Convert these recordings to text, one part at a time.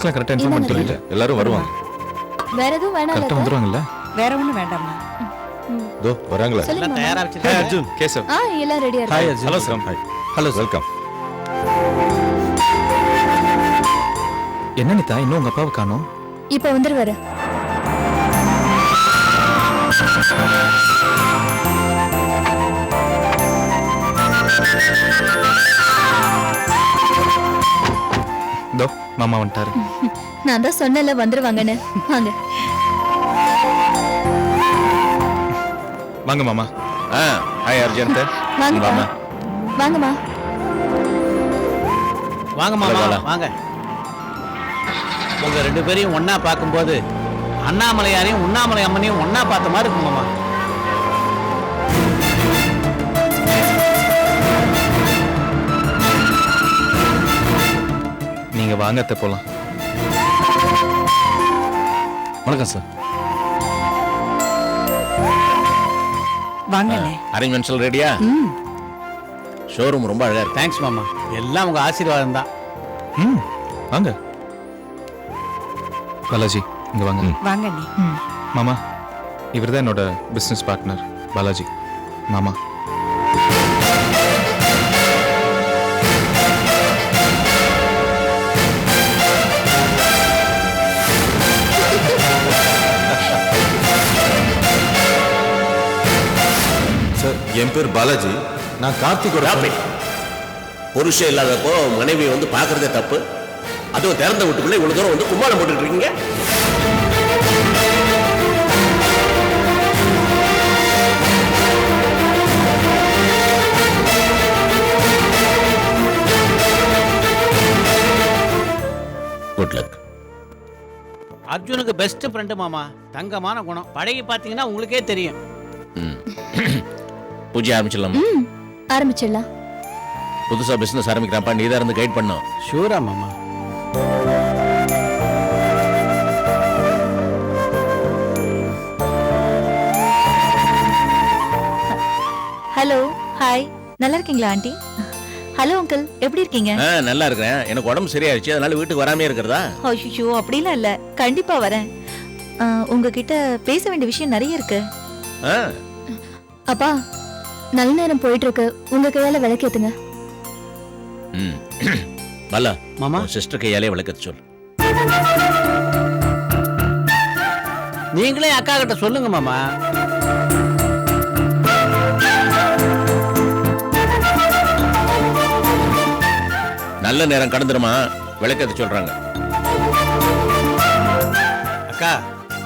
டீடைல்ஸ்லாம் கரெக்டா இன்ஃபார்ம் பண்ணி சொல்லிட்டு எல்லாரும் வருவாங்க. வேற எதுவும் வேணாம் கரெக்டா வந்துருவாங்கல்ல? வேற ஒண்ணும் வேண்டாம்மா. தோ வராங்களா? சொல்லுங்க தயாரா ஹாய் வச்சிருக்கேன். அர்ஜுன், கேசவ். எல்லாம் ரெடியா ஹாய் இருக்கு. Arjun. Hello sir. Hi. Hello welcome. என்ன நிதா இன்னும் உங்க அப்பாவை காணோம்? இப்ப வந்துருவாரு. தோ மாமா வந்துட்டாரு. நான் தான் சொன்னல வந்துருவாங்கன்னு. வாங்க. வாங்க மாமா. ஹாய் அர்ஜுன். வாங்க மாமா. வாங்கம்மா. வாங்க மாமா வாங்க. உங்க ரெண்டு பேரையும் ஒண்ணா பார்க்கும்போது அண்ணாமலையாரையும் உண்ணாமலை அம்மனையும் ஒண்ணா பார்த்த மாதிரி இருக்கு மாமா. நீங்க வாங்க அத்தை போலாம். வணக்கம் சார். வாங்கண்ணே. அரேஞ்ச்மெண்ட்ஸ் ரெடியா? ஷோரூம் ரொம்ப அழகா இருக்கு. தேங்க்ஸ் மாமா. எல்லாம் உங்க ஆசீர்வாதம் தான். வாங்க. பாலாஜி இங்க வாங்க. வாங்கண்ணே. மாமா இவர்தான் என்னோட பிசினஸ் பார்ட்னர் பாலாஜி. மாமா சார், என் பேர் பாலாஜி. நான் கார்த்திகோட புருஷன் இல்லாதப்போ மனைவி வந்து பாக்குறதே தப்பு. அதுவும் திறந்த வீட்டுக்குள்ள இவ்வளவு தூரம் வந்து கும்மாளம் போட்டுட்டு இருக்கீங்க. Good luck. அர்ஜுனுக்கு பெஸ்ட் ஃப்ரெண்டு மாமா. தங்கமான குணம். பழகி பாத்தீங்கன்னா உங்களுக்கே தெரியும். பூஜை ஆரம்பிச்சிடலாம். ஆரம்பிச்சிடலாம். புதுசா பிசினஸ் ஆரம்பிக்கிறான்ப்பா, நீ தான் இருந்து கைட் பண்ணும். ஷூரா மாமா. ஹலோ ஹாய், நல்லா இருக்கீங்களா ஆண்டி? ஹலோ அங்கிள், எப்படி இருக்கீங்க? நல்லா இருக்கிறேன். எனக்கு உடம்பு சரியாயிருச்சு, அதனால வீட்டுக்கு வராமே இருக்கிறதா? ஐயோ அப்படிலாம் இல்ல, கண்டிப்பா வரேன். உங்ககிட்ட பேச வேண்டிய விஷயம் நிறைய இருக்கு. அப்பா நல்ல நேரம் போயிட்டு இருக்கு, உங்க கையால விளக்கேத்துங்க. மல்லா மாமா சிஸ்டர் கையாலே விளக்கத்து சொல். நீங்களே அக்கா கிட்ட சொல்லுங்க மாமா. நல்ல நேரம் கடந்துருமா, விளக்கத்து சொல்றாங்க. அக்கா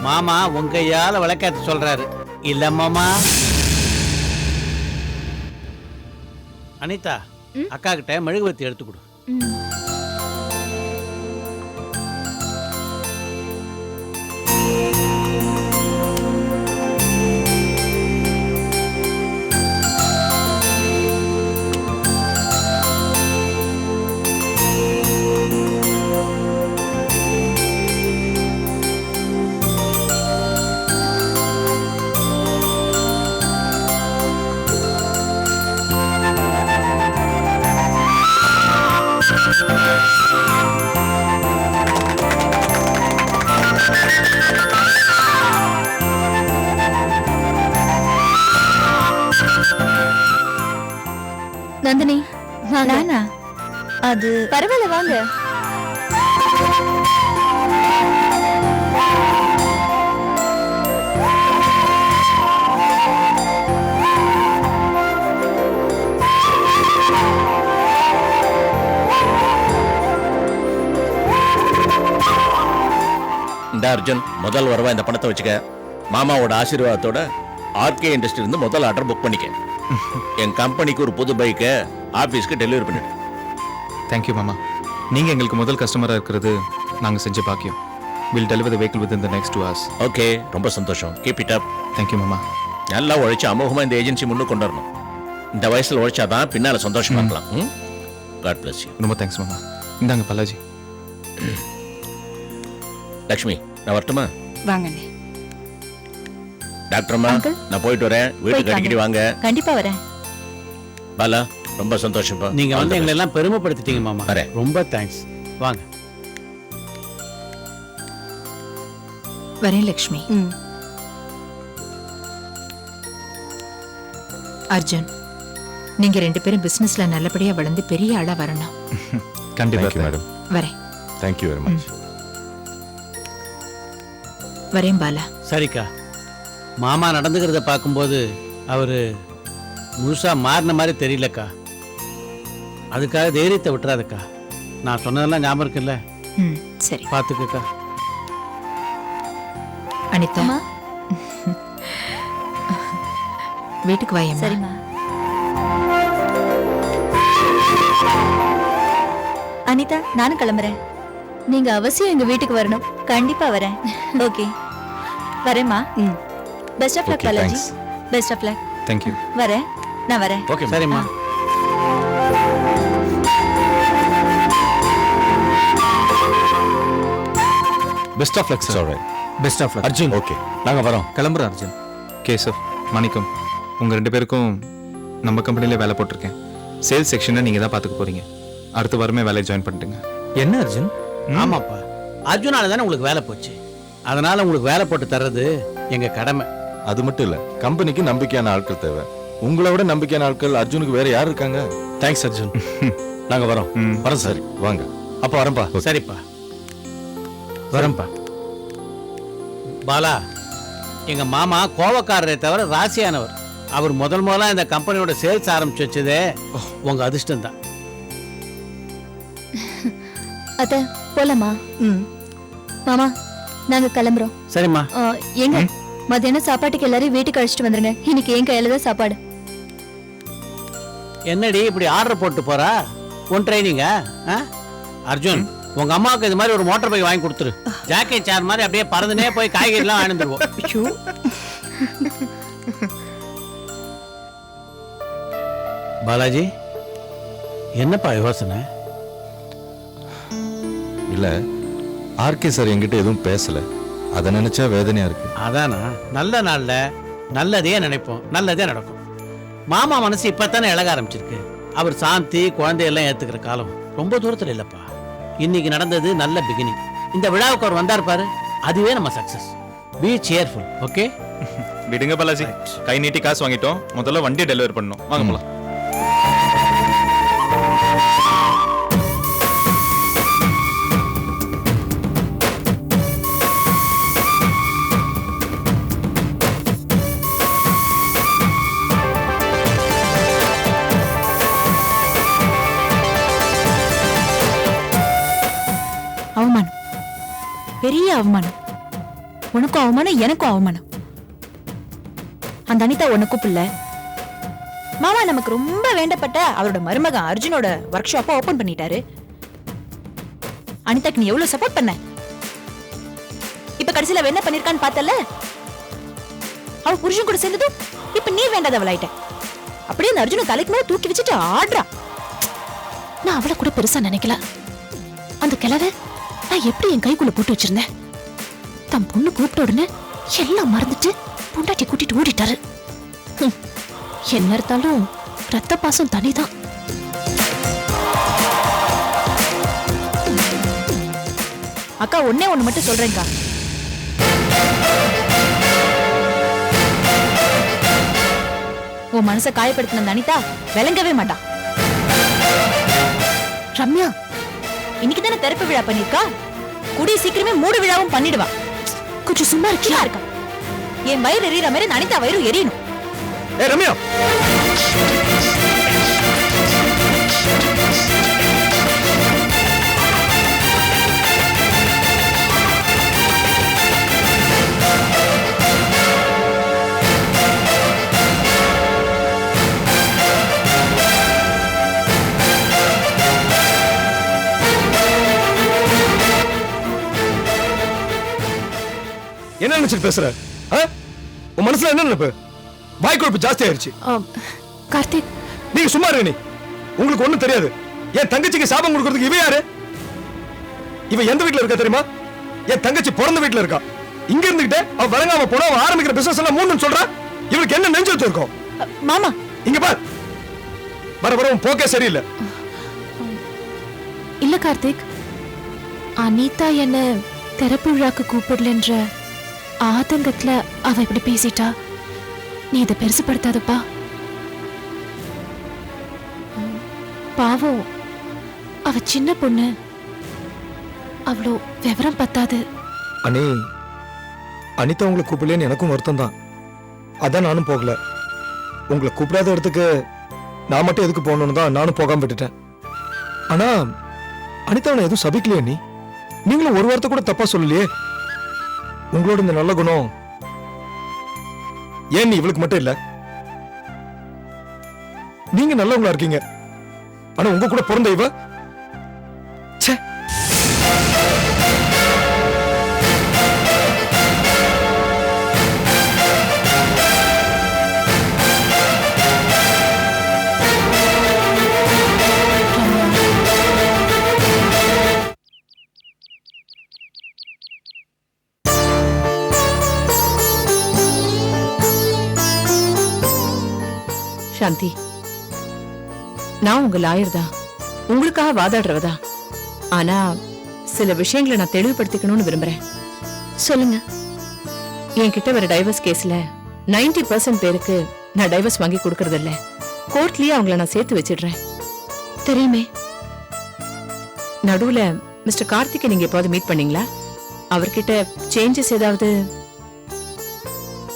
மாமா உங்க கையால விளக்கேத்த சொல்றாரு இல்ல மாமா? அனிதா அக்கா கிட்ட மெழுகுவர்த்தி எடுத்து கொடு. நந்தினி நானா? அது பரவாயில்ல வாங்க. இந்த அர்ஜுன் முதல் வரவா இந்த பணத்தை வச்சுக்க. மாமாவோட ஆசீர்வாதத்தோட ஆர்கே இண்டஸ்ட்ரி இருந்து முதல் ஆர்டர் புக் பண்ணிக்க. என் கம்பெனிக்கு ஒரு புது பைக்கை ஆபீஸ்க்கு டெலிவரி பண்ணிடு. தேங்க்யூ மாமா. நீங்க எங்களுக்கு முதல் கஸ்டமரா இருக்கிறது நாங்க செஞ்ச பாக்கியம். Will deliver the vehicle with in the next 2 hours. Okay, ரொம்ப சந்தோஷம். Keep it up. தேங்க்யூ மாமா. நல்லா உழைச்சு அமோகமா இந்த ஏஜென்சி முன்னுக்கு கொண்டு வரணும். இந்த வயசுல உழைச்சாதான் பின்னால சந்தோஷமா இருக்கலாம். God bless you. ரொம்ப தேங்க்ஸ் மாமா. இந்தாங்க பாலாஜி. லக்ஷ்மி நான் வரட்டுமா? வாங்கண்ணே. டாக்டர் அம்மா நான் போயிட்டு வரேன். வீட்டுக்கு அடிக்கடி வாங்க. கண்டிப்பா வரேன். பாலா ரொம்ப சந்தோஷம். நீங்க வந்து எங்களை எல்லாம் பெருமைப்படுத்திட்டீங்க மாமா. ரொம்ப தேங்க்ஸ். வாங்க. வரேன் லக்ஷ்மி. அர்ஜுன், நீங்க 2 பேரும் பிசினஸ்ல நல்லபடியா வளர்ந்து பெரிய ஆளா வரணும். கண்டிப்பா தேங்க்யூ மேடம். வரேன். Thank you very much. வரேன் பாலா. சரிக்கா, மாமா நடந்துக்கிறத பார்க்கும்போது அவரு முழுசா மாறின மாதிரி தெரியலக்கா. அதுக்காக தைரியத்தை விட்டுறாதக்கா. நான் சொன்னதெல்லாம் ஞாபகம் இருக்குல்ல, ம், சரி. பார்த்துக்கக்கா. அனிதா, அம்மா. வீட்டுக்கு வாயம்மா. சரிம்மா. அனிதா, நானும் கிளம்புறேன். நீங்க அவசியம் எங்க வீட்டுக்கு வரணும். கண்டிப்பா வரேன். ஓகே, வரேம்மா. Best of luck Okay, Balaji. thanks. Best of luck. Thank you. வரேன், நான் வரேன். ஓகே சரிம்மா. Best of luck sir. Alright. Best of luck. Arjun okay, நாங்க வரோம். கிளம்புறேன் அர்ஜுன். கேசவ், மணிக்கம், உங்க 2 பேருக்கும் நம்ம கம்பெனில வேலை போட்டிருக்கேன். சேல்ஸ் செக்ஷனை நீங்க தான் பாத்துக்க போறீங்க. அடுத்த வாரமே வேலையை ஜாயின் பண்ணிட்டுங்க. என்ன அர்ஜுன்? ஆமாப்பா, அர்ஜுனால தானே உங்களுக்கு வேலை போச்சு. அதனால உங்களுக்கு வேலை போட்டு தர்றது எங்க கடமை. அது மட்டும் இல்ல, கம்பெனிக்கு நம்பிக்கையான ஆட்கள் தேவை. உங்களை விட நம்பிக்கையான ஆட்கள் அர்ஜுனுக்கு வேற யார் இருக்காங்க? தேங்க்ஸ் அர்ஜுன். நாங்க வரோம். வரோம் சார். வாங்க. அப்ப வரேன்பா. சரிப்பா, வரேன்ப்பா. பாலா, எங்க மாமா கோவக்காரரை தவிர ராசியானவர். அவர் முதலா இந்த கம்பெனியோட சேல்ஸ் ஆரம்பிச்சு வச்சதே உங்க அதிர்ஷ்டம் தான். அத்த போலாமா? மாமா, நாங்க கிளம்புறோம். சரிம்மா. எங்க மத்தியானம் சாப்பாட்டுக்கு எல்லாரையும் வீட்டுக்கு அழைச்சிட்டு வந்துருங்க. இன்னைக்கு என் கையில தான் சாப்பாடு. என்னடி இப்படி ஆர்டர் போட்டு போறா? உன் ட்ரைனிங்கா? அர்ஜுன், உங்க அம்மாவுக்கு இது மாதிரி ஒரு மோட்டார் பைக் வாங்கி கொடுத்துரு. ஜாக்கி சேர் மாதிரி அப்படியே பறந்துனே போய் காய்கறிலாம் வாங்கிடுவோம். பாலாஜி, என்னப்பா யோசனை? இல்ல, ஆர்கே சார் என்கிட்ட எதுவும் பேசல. அதை நினைச்சா வேதனையா இருக்கு. அதானா, நல்ல நாள்ல நல்லதே நினைப்போம், நல்லதே நடக்கும். மாமா மனசு இப்பத்தானே இழக ஆரம்பிச்சிருக்கு. அவர் சாந்தி குழந்தையெல்லாம் ஏத்துக்கிற காலம் ரொம்ப தூரத்துல இல்லப்பா. இன்னைக்கு நடந்தது நல்ல பிகினிங். இந்த விழாவுக்கு அவர் வந்தார் பாரு, அதுவே நம்ம சக்சஸ். B cheerful. ஓகே, விடுங்க பாலாஜி, கை நீட்டி காசு வாங்கிட்டோம். முதல்ல வண்டியை டெலிவரி பண்ணணும். வாங்க போலாம். அவமானம், பெரிய அவமானம். உனக்கும் அவமானம், எனக்கும் அவமானம். அந்த அனிதா உன்னை கூப்பிடல. மாமா நமக்கு ரொம்ப வேண்டப்பட்ட அவரோட மருமகன் அர்ஜுனோட ஒர்க் ஷாப்பை ஓபன் பண்ணிட்டாரு. அனிதாக்கு நீ எவ்வளவு சப்போர்ட் பண்ண. இப்ப கடைசியில அவ என்ன பண்ணிருக்கான்னு பார்த்தல. அவ புருஷன் கூட சேர்ந்ததும் இப்ப நீ வேண்டாதவளாயிட்ட. அப்படியே அந்த அர்ஜுன தலைக்கு மேல தூக்கி வச்சுட்டு ஆடுறா. நான் அவளை கூட பெருசா நினைக்கல. அந்த கிழவை நான் எப்படி என் கைக்குள்ள போட்டு வச்சிருந்தேன். தன் பொண்ணு கூப்பிட்ட உடனே எல்லாம் மறந்துட்டு பொண்டாட்டி கூட்டிட்டு ஓடிட்டாரு. என்ன இருந்தாலும் ரத்த பாசம் தனிதான். அக்கா, ஒன்னே ஒண்ணு மட்டும் சொல்றேன்க்கா. உன் மனசை காயப்படுத்தின அந்த அனிதா விளங்கவே மாட்டா. ரம்யா, இன்னைக்கு தானே திறப்பு விழா பண்ணிருக்கா. கூடிய சீக்கிரமே 3 விழாவும் பண்ணிடுவா. கொஞ்சம் சும்மா இருக்கியா? இருக்கா, என் வயிறு எரியற மாதிரி இந்த அனிதா வயிறு எரியணும். ஏ ரம்யா, என்ன நினைச்சிட்டு பேசுற? உன் மனசுல என்ன நினைப்பு? வாய் கொழுப்பு ஜாஸ்தி ஆயிருச்சு. கார்த்திக், நீங்க சும்மா இருங்க. உங்களுக்கு ஒண்ணும் தெரியாது. என் தங்கச்சிக்கு சாபம் கொடுக்கறதுக்கு இவ யாரு? இவ எந்த வீட்டுல இருக்கா தெரியுமா? என் தங்கச்சி பிறந்த வீட்டுல இருக்கா. இங்க இருந்துகிட்டே அவ வழங்காம போனா அவ ஆரம்பிக்கிற பிசினஸ் எல்லாம் மூணுன்னு சொல்றா. இவளுக்கு என்ன நெஞ்சு வச்சு இருக்கும்? மாமா, இங்க பார், வர வர உன் போக்கே சரியில்லை. இல்ல கார்த்திக், அனிதா என்ன திறப்பு விழாக்கு கூப்பிடலன்ற ஆதங்கத்துல அவ இப்படி பேசிட்டா. நீ இதை பெருசுப்படுத்தாதப்பா. பாவம், அவ சின்ன பொண்ணு, அவ்வளோ விவரம் பத்தாது. அனி, அனிதா உங்களை கூப்பிடலன்னு எனக்கும் வருத்தம் தான். அதான் நானும் போகல. உங்களை கூப்பிடாத இடத்துக்கு நான் மட்டும் எதுக்கு போகணும்னு தான் நானும் போகாம விட்டுட்டேன். ஆனா அனிதா நான் எதுவும் சபிக்கலையே. நீங்களும் ஒரு வார்த்தை கூட தப்பா சொல்லலையே. உங்களோட இந்த நல்ல குணம் ஏன் நீ இவளுக்கு மட்டும் இல்ல? நீங்க நல்லவங்களா இருக்கீங்க, ஆனா உங்க கூட பிறந்த இவ ச்சே. சாந்தி, நான் உங்க லாயர் தான், உங்களுக்காக வாதாடுறவதா. ஆனா சில விஷயங்களை நான் தெளிவுபடுத்திக்கணும்னு விரும்புறேன். சொல்லுங்க. என்கிட்ட வர டைவர்ஸ் கேஸ்ல 90% பேருக்கு நான் டைவர்ஸ் வாங்கி கொடுக்கறது இல்ல. கோர்ட்லயே அவங்கள நான் சேர்த்து வச்சிடுறேன். தெரியுமே. நடுவுல மிஸ்டர் கார்த்திகை நீங்க எப்போது மீட் பண்ணீங்களா? அவர்கிட்ட சேஞ்சஸ் ஏதாவது?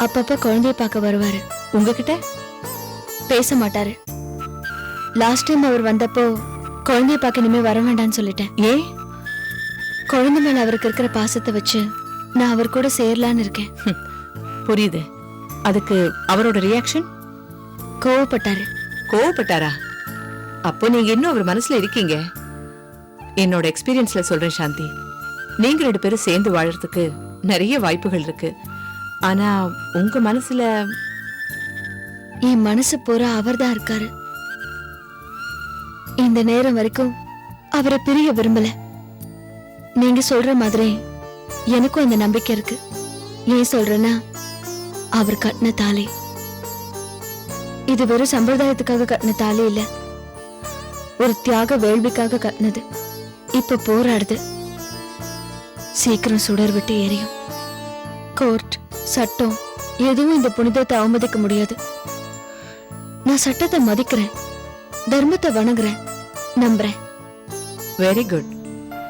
அப்பப்ப குழந்தைய பார்க்க வருவாரு. உங்ககிட்ட பேச மாட்டாரு. லாஸ்ட் டைம் அவர் வந்தப்போ குழந்தைய பார்க்க இனிமே வர வேண்டாம்னு சொல்லிட்டேன். ஏன்? குழந்தை மேல அவருக்கு இருக்கிற பாசத்தை வச்சு நான் அவர் கூட சேரலான்னு இருக்கேன். புரியுது. அதுக்கு அவரோட ரியாக்ஷன்? கோவப்பட்டாரு. கோவப்பட்டாரா? அப்போ நீங்க இன்னும் அவர் மனசுல இருக்கீங்க. என்னோட எக்ஸ்பீரியன்ஸ்ல சொல்றேன் சாந்தி, நீங்க 2 பேரும் சேர்ந்து வாழறதுக்கு நிறைய வாய்ப்புகள் இருக்கு. ஆனா உங்க மனசுல என் மனசு பூரா அவர்தான் இருக்காரு. இந்த நேரம் வரைக்கும் அவரை பிரிய விரும்பல. நீங்க சொல்ற மாதிரி எனக்கும் இந்த நம்பிக்கை இருக்கு. ஏன் சொல்றேன்னா, அவர் கட்டின தாலி இது வெறும் சம்பிரதாயத்துக்காக கட்டின தாலி இல்ல, ஒரு தியாக வேள்விக்காக கட்டினது. இப்ப போராடுது. சீக்கிரம் சுடர் விட்டு எரியும். கோர்ட், சட்டம் எதுவும் இந்த புனிதத்தை அவமதிக்க முடியாது. நான் சட்டத்தை மதிக்கிறேன், தர்மத்தை வணங்குறேன், நம்புறேன். Very good.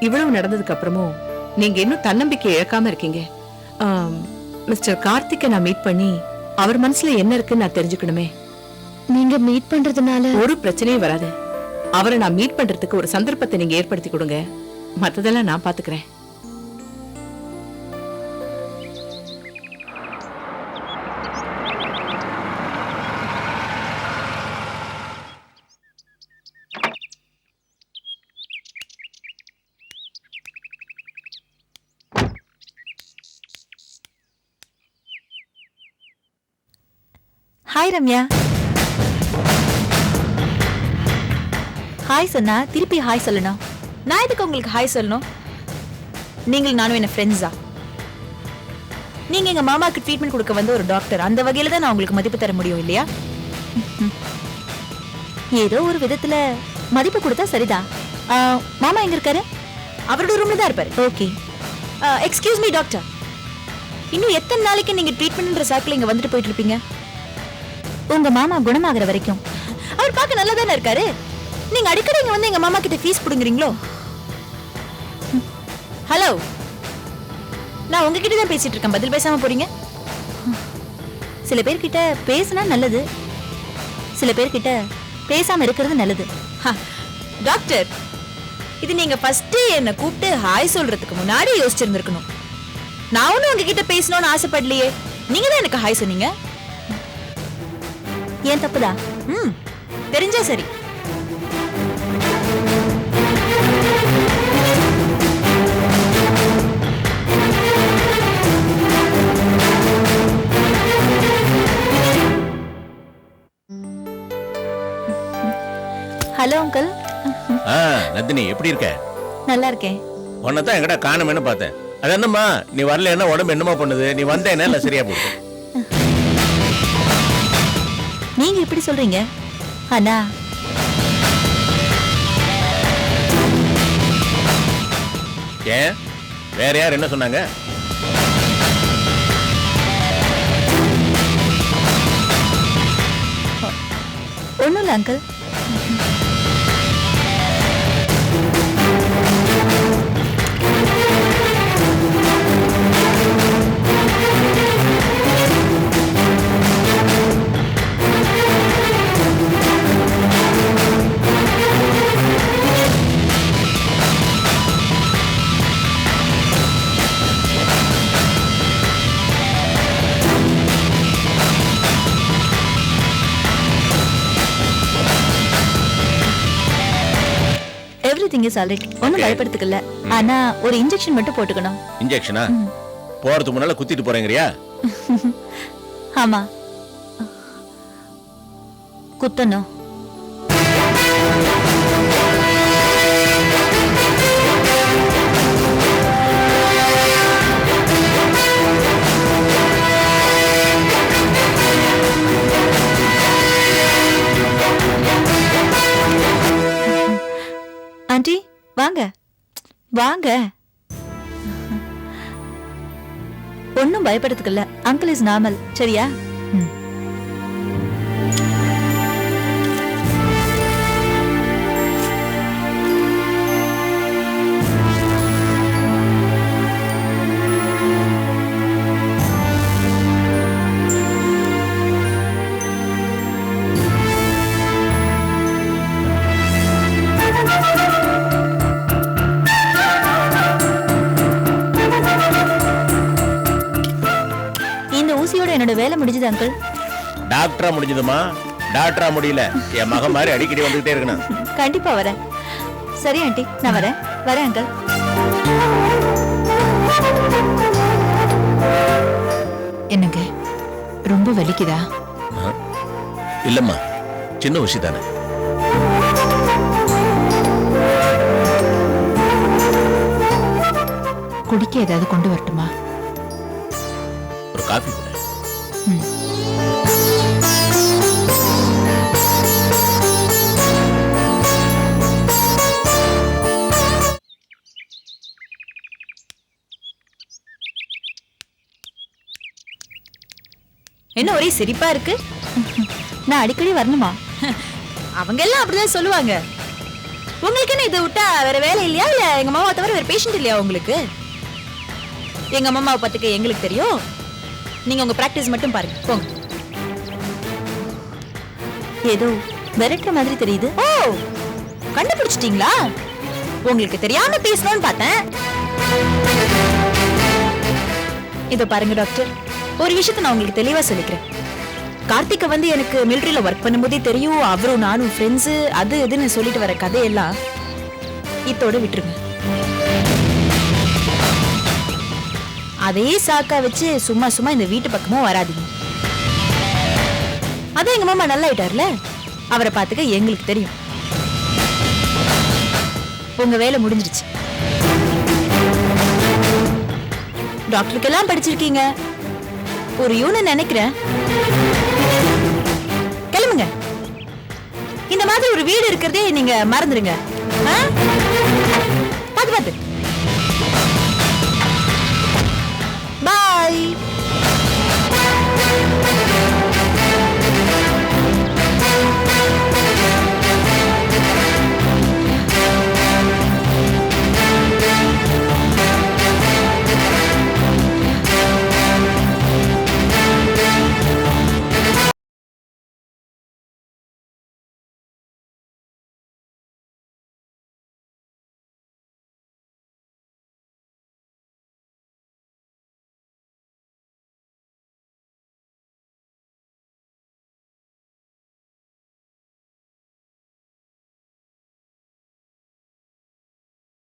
இவ்வளவு நடந்ததுக்கு அப்புறமும் நீங்க இன்னும் தன்னம்பிக்கை இழக்காம இருக்கீங்க. மிஸ்டர் கார்த்திகை நான் மீட் பண்ணி அவர் மனசுல என்ன இருக்குன்னு நான் தெரிஞ்சுக்கணுமே. நீங்க மீட் பண்றதுனால ஒரு பிரச்சனையும் வராது. அவரை நான் மீட் பண்றதுக்கு ஒரு சந்தர்ப்பத்தை நீங்க ஏற்படுத்தி கொடுங்க. மத்ததெல்லாம் நான் பாத்துக்கிறேன். ஹாய் ரம்யா. ஹாய் சொன்னா திருப்பி ஹாய் சொல்லணும். நான் எதுக்கு உங்களுக்கு ஹாய் சொல்லணும்? நீங்கள் நானும் என்ன ஃப்ரெண்ட்ஸா? நீங்க எங்க மாமாக்கு ட்ரீட்மெண்ட் கொடுக்க வந்து ஒரு டாக்டர், அந்த வகையில தான் நான் உங்களுக்கு மதிப்பு தர முடியும் இல்லையா? ஏதோ ஒரு விதத்துல மதிப்பு கொடுத்தா சரிதான். மாமா எங்க இருக்காரு? அவரோட ரூம்ல தான் இருப்பாரு. ஓகே. எக்ஸ்கியூஸ் மீ டாக்டர், இன்னும் எத்தனை நாளைக்கு நீங்க ட்ரீட்மெண்ட்ன்ற சாக்கில் இங்க வந்துட்டு போயிட்டு இருப்பீங்க? உங்க மாமா குணமாகற வரைக்கும். அவர் பார்க்க நல்லா தானே இருக்காரு. நீங்க அடிக்கடி இங்க வந்து எங்க மாமா கிட்ட ஃபீஸ் புடுங்குறீங்களோ? ஹலோ, நான் உங்ககிட்ட தான் பேசிட்டு இருக்கேன், பதில் பேசாம போறீங்க. சில பேர்கிட்ட பேசினா நல்லது, சில பேர்கிட்ட பேசாம இருக்கிறது நல்லது. டாக்டர், இது நீங்க ஃபர்ஸ்ட் என்ன கூப்பிட்டு ஹாய் சொல்றதுக்கு முன்னாடி யோசிச்சிருந்திருக்கணும். நான் ஒன்னும் உங்ககிட்ட பேசணும்னு ஆசைப்படலையே, நீங்க தான் எனக்கு ஹாய் சொன்னீங்க. ஏன் தப்புதா? தெரிஞ்சா சரி. Hello uncle. நந்தினி எப்படி இருக்க? நல்லா இருக்கேன். உன்னதான் எங்கடா காணுமேனு பார்த்தேன். அது என்னம்மா, நீ வரல என்ன உடம்பு என்னமா பண்ணுது? நீ வந்தேன்னா இல்ல சரியா போகுது. நீங்க எப்படி சொல்றீங்க? அண்ணா, ஏன் வேற யார் என்ன சொன்னாங்க? வாங்க அங்கிள். Everything is alright. ஒன்னும் பயப்படுறதுக்கு இல்ல. ஆனா ஒரு இன்ஜெக்ஷன் மட்டும் போட்டுக்கணும். இன்ஜெக்ஷனா? போறதுக்கு முன்னால குத்திட்டு போறேங்கறியா? ஆமா, குத்தணும். ஆண்டி வாங்க வாங்க. ஒன்னும் பயப்படுறதுக்கு இல்ல. Uncle is normal. சரியா? என்னோட வேலை முடிஞ்சது அங்கிள். டாக்டரா முடிஞ்சதுமா? டாக்டரா முடியல. என் மகன் மாதிரி அடிக்கடி வந்துட்டே இருக்கணும். கண்டிப்பா வரேன். சரி ஆண்டி, நான் வரேன். வரேன் அங்கிள். என்னங்க ரொம்ப வலிக்குதா? இல்லம்மா, சின்ன விஷயம் தானே. குடிக்க ஏதாவது கொண்டு வரட்டுமா? ஒரு காஃபி கூட. என்ன ஒரே சிரிப்பா இருக்கு? நான் அடிக்கடி வரணுமா? அவங்க எல்லாம் அப்படிதான் சொல்லுவாங்க. உங்களுக்கு என்ன இதை விட்டா வேற வேலை இல்லையா? இல்ல எங்க மாமா தவிர வேற பேஷண்ட் இல்லையா உங்களுக்கு? எங்க மாமாவை பத்துக்க எங்களுக்கு தெரியும். நீங்க உங்க பிராக்டிஸ் மட்டும் பாருங்க, போங்க. ஏதோ மிரட்டுற மாதிரி தெரியுது. ஓ, கண்டுபிடிச்சிட்டீங்களா? உங்களுக்கு தெரியாம பேசணும்னு பார்த்தேன். இதோ பாருங்க டாக்டர், ஒரு விஷயத்தை நான் உங்களுக்கு தெளிவா சொல்லிக்கிறேன். கார்த்திகை வந்து எனக்கு மிலிட்டரியில ஒர்க் பண்ணும்போதே தெரியும். அவரும் நானும் ஃப்ரெண்ட்ஸு, அது இதுன்னு சொல்லிட்டு வர கதையெல்லாம் இதோட விட்டுருங்க. அதே சாக்கா வச்சு சும்மா சும்மா இந்த வீட்டு பக்கமும் வராதீங்க. அதான் எங்க மாமா நல்லா ஆயிட்டார்ல, அவரை பார்த்துக்க எங்களுக்கு தெரியும். உங்க வேலை முடிஞ்சிருச்சு. டாக்டருக்கெல்லாம் படிச்சிருக்கீங்க, ஒரு யூனிட் நினைக்கிறேன். கிளம்புங்க. இந்த மாதிரி ஒரு வீடு இருக்கிறதே நீங்க மறந்துடுங்க. பாத்து பாத்து. பாய்.